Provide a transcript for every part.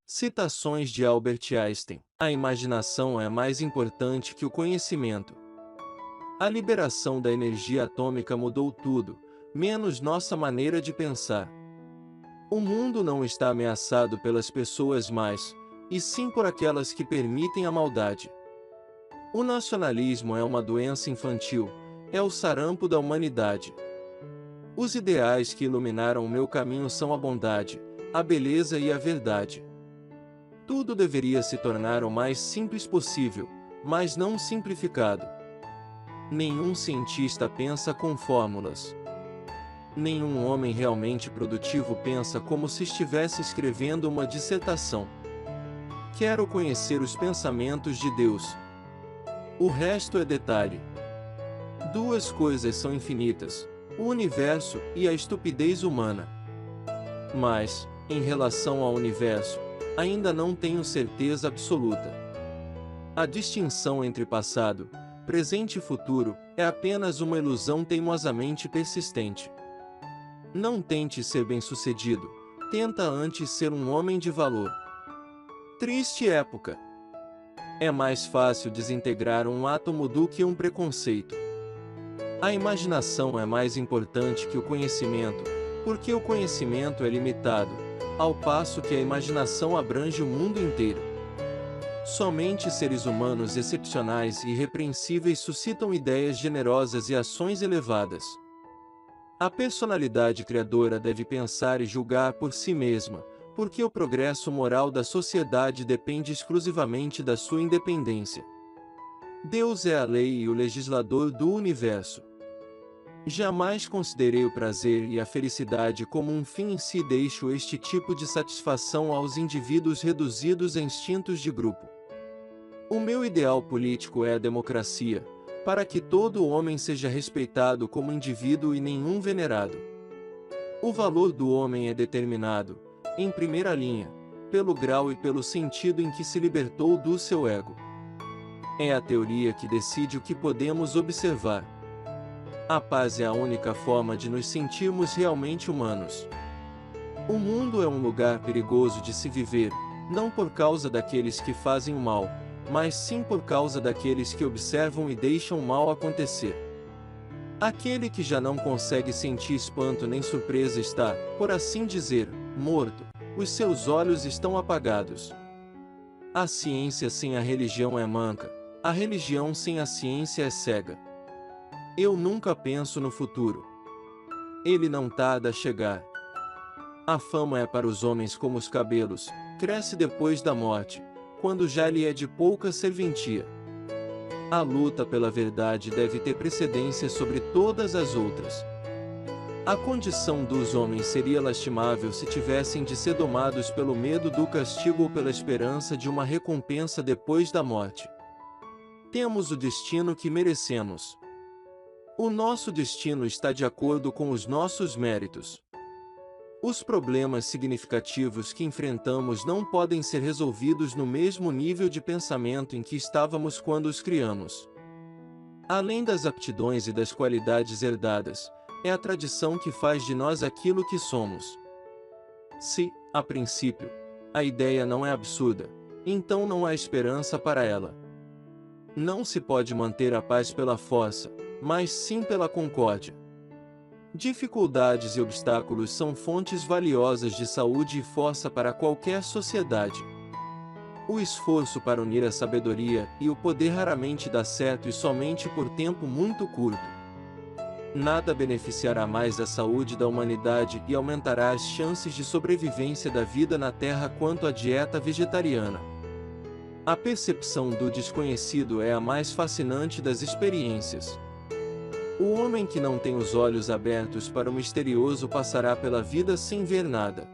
Citações de Albert Einstein. A imaginação é mais importante que o conhecimento. A liberação da energia atômica mudou tudo, menos nossa maneira de pensar. O mundo não está ameaçado pelas pessoas más, e sim por aquelas que permitem a maldade. O nacionalismo é uma doença infantil, é o sarampo da humanidade. Os ideais que iluminaram o meu caminho são a bondade, a beleza e a verdade. Tudo deveria se tornar o mais simples possível, mas não simplificado. Nenhum cientista pensa com fórmulas. Nenhum homem realmente produtivo pensa como se estivesse escrevendo uma dissertação. Quero conhecer os pensamentos de Deus. O resto é detalhe. Duas coisas são infinitas: o universo e a estupidez humana. Mas, em relação ao universo, ainda não tenho certeza absoluta. A distinção entre passado, presente e futuro é apenas uma ilusão teimosamente persistente. Não tente ser bem-sucedido, tenta antes ser um homem de valor. Triste época. É mais fácil desintegrar um átomo do que um preconceito. A imaginação é mais importante que o conhecimento, porque o conhecimento é limitado, ao passo que a imaginação abrange o mundo inteiro. Somente seres humanos excepcionais e irrepreensíveis suscitam ideias generosas e ações elevadas. A personalidade criadora deve pensar e julgar por si mesma, porque o progresso moral da sociedade depende exclusivamente da sua independência. Deus é a lei e o legislador do universo. Jamais considerei o prazer e a felicidade como um fim em si, deixo este tipo de satisfação aos indivíduos reduzidos a instintos de grupo. O meu ideal político é a democracia, para que todo homem seja respeitado como indivíduo e nenhum venerado. O valor do homem é determinado, em primeira linha, pelo grau e pelo sentido em que se libertou do seu ego. É a teoria que decide o que podemos observar. A paz é a única forma de nos sentirmos realmente humanos. O mundo é um lugar perigoso de se viver, não por causa daqueles que fazem o mal, mas sim por causa daqueles que observam e deixam o mal acontecer. Aquele que já não consegue sentir espanto nem surpresa está, por assim dizer, morto, os seus olhos estão apagados. A ciência sem a religião é manca, a religião sem a ciência é cega. Eu nunca penso no futuro. Ele não tarda a chegar. A fama é para os homens como os cabelos, cresce depois da morte, quando já lhe é de pouca serventia. A luta pela verdade deve ter precedência sobre todas as outras. A condição dos homens seria lastimável se tivessem de ser domados pelo medo do castigo ou pela esperança de uma recompensa depois da morte. Temos o destino que merecemos. O nosso destino está de acordo com os nossos méritos. Os problemas significativos que enfrentamos não podem ser resolvidos no mesmo nível de pensamento em que estávamos quando os criamos. Além das aptidões e das qualidades herdadas, é a tradição que faz de nós aquilo que somos. Se, a princípio, a ideia não é absurda, então não há esperança para ela. Não se pode manter a paz pela força, mas sim pela concórdia. Dificuldades e obstáculos são fontes valiosas de saúde e força para qualquer sociedade. O esforço para unir a sabedoria e o poder raramente dá certo e somente por tempo muito curto. Nada beneficiará mais a saúde da humanidade e aumentará as chances de sobrevivência da vida na Terra quanto a dieta vegetariana. A percepção do desconhecido é a mais fascinante das experiências. O homem que não tem os olhos abertos para o misterioso passará pela vida sem ver nada.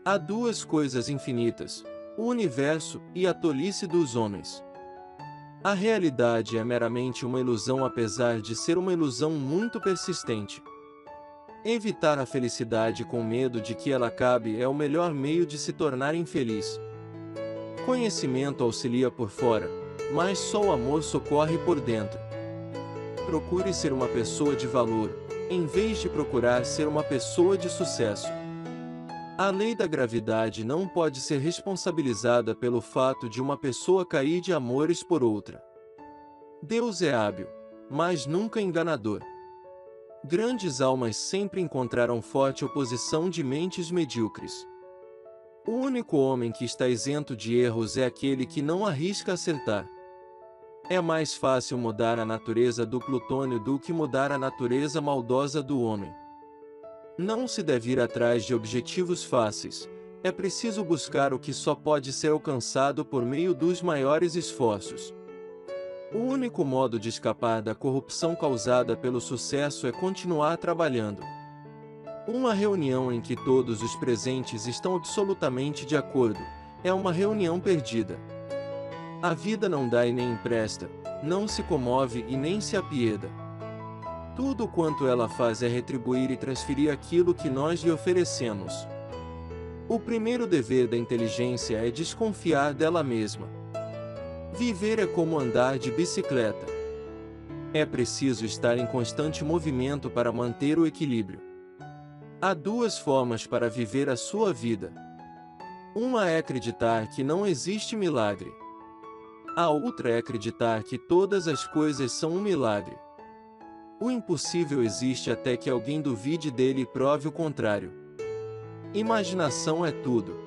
Há duas coisas infinitas: o universo e a tolice dos homens. A realidade é meramente uma ilusão, apesar de ser uma ilusão muito persistente. Evitar a felicidade com medo de que ela acabe é o melhor meio de se tornar infeliz. Conhecimento auxilia por fora, mas só o amor socorre por dentro. Procure ser uma pessoa de valor, em vez de procurar ser uma pessoa de sucesso. A lei da gravidade não pode ser responsabilizada pelo fato de uma pessoa cair de amores por outra. Deus é hábil, mas nunca enganador. Grandes almas sempre encontraram forte oposição de mentes medíocres. O único homem que está isento de erros é aquele que não arrisca acertar. É mais fácil mudar a natureza do plutônio do que mudar a natureza maldosa do homem. Não se deve ir atrás de objetivos fáceis, é preciso buscar o que só pode ser alcançado por meio dos maiores esforços. O único modo de escapar da corrupção causada pelo sucesso é continuar trabalhando. Uma reunião em que todos os presentes estão absolutamente de acordo é uma reunião perdida. A vida não dá e nem empresta, não se comove e nem se apieda. Tudo quanto ela faz é retribuir e transferir aquilo que nós lhe oferecemos. O primeiro dever da inteligência é desconfiar dela mesma. Viver é como andar de bicicleta. É preciso estar em constante movimento para manter o equilíbrio. Há duas formas para viver a sua vida. Uma é acreditar que não existe milagre. A outra é acreditar que todas as coisas são um milagre. O impossível existe até que alguém duvide dele e prove o contrário. Imaginação é tudo.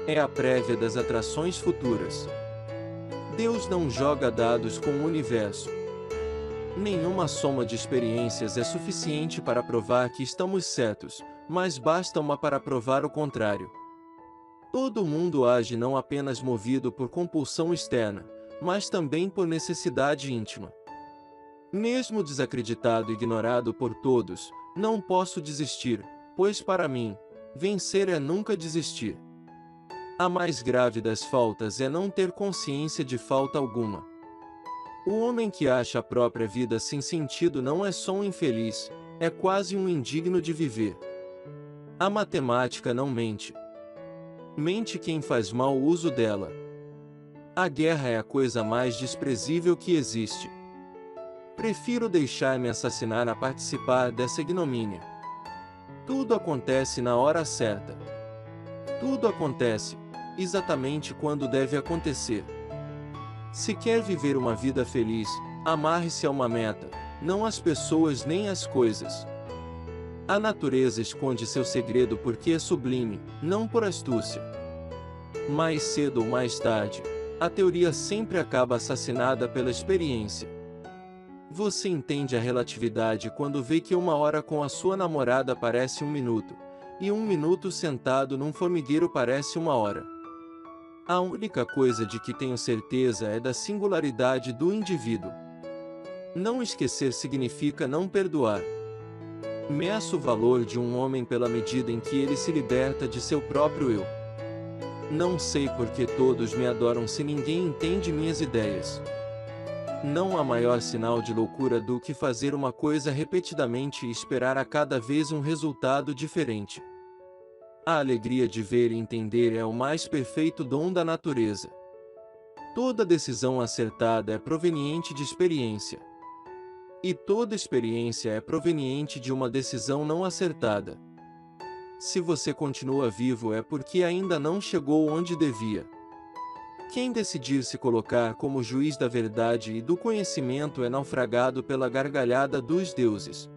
É a prévia das atrações futuras. Deus não joga dados com o universo. Nenhuma soma de experiências é suficiente para provar que estamos certos, mas basta uma para provar o contrário. Todo mundo age não apenas movido por compulsão externa, mas também por necessidade íntima. Mesmo desacreditado e ignorado por todos, não posso desistir, pois para mim, vencer é nunca desistir. A mais grave das faltas é não ter consciência de falta alguma. O homem que acha a própria vida sem sentido não é só um infeliz, é quase um indigno de viver. A matemática não mente. Mente quem faz mau uso dela. A guerra é a coisa mais desprezível que existe. Prefiro deixar-me assassinar a participar dessa ignomínia. Tudo acontece na hora certa. Tudo acontece exatamente quando deve acontecer. Se quer viver uma vida feliz, amarre-se a uma meta, não às pessoas nem às coisas. A natureza esconde seu segredo porque é sublime, não por astúcia. Mais cedo ou mais tarde, a teoria sempre acaba assassinada pela experiência. Você entende a relatividade quando vê que uma hora com a sua namorada parece um minuto, e um minuto sentado num formigueiro parece uma hora. A única coisa de que tenho certeza é da singularidade do indivíduo. Não esquecer significa não perdoar. Meço o valor de um homem pela medida em que ele se liberta de seu próprio eu. Não sei por que todos me adoram se ninguém entende minhas ideias. Não há maior sinal de loucura do que fazer uma coisa repetidamente e esperar a cada vez um resultado diferente. A alegria de ver e entender é o mais perfeito dom da natureza. Toda decisão acertada é proveniente de experiência. E toda experiência é proveniente de uma decisão não acertada. Se você continua vivo é porque ainda não chegou onde devia. Quem decidir se colocar como juiz da verdade e do conhecimento é naufragado pela gargalhada dos deuses.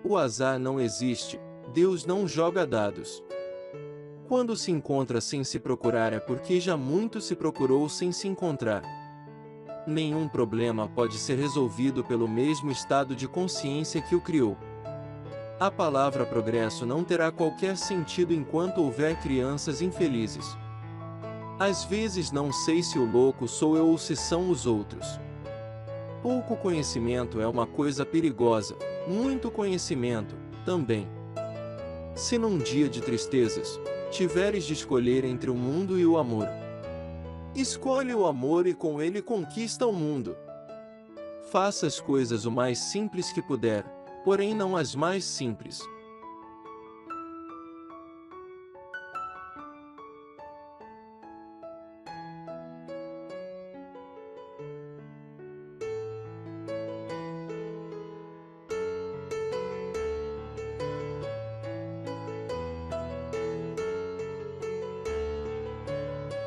O azar não existe, Deus não joga dados. Quando se encontra sem se procurar é porque já muito se procurou sem se encontrar. Nenhum problema pode ser resolvido pelo mesmo estado de consciência que o criou. A palavra progresso não terá qualquer sentido enquanto houver crianças infelizes. Às vezes não sei se o louco sou eu ou se são os outros. Pouco conhecimento é uma coisa perigosa, muito conhecimento, também. Se num dia de tristezas, tiveres de escolher entre o mundo e o amor, escolhe o amor e com ele conquista o mundo. Faça as coisas o mais simples que puder, porém não as mais simples.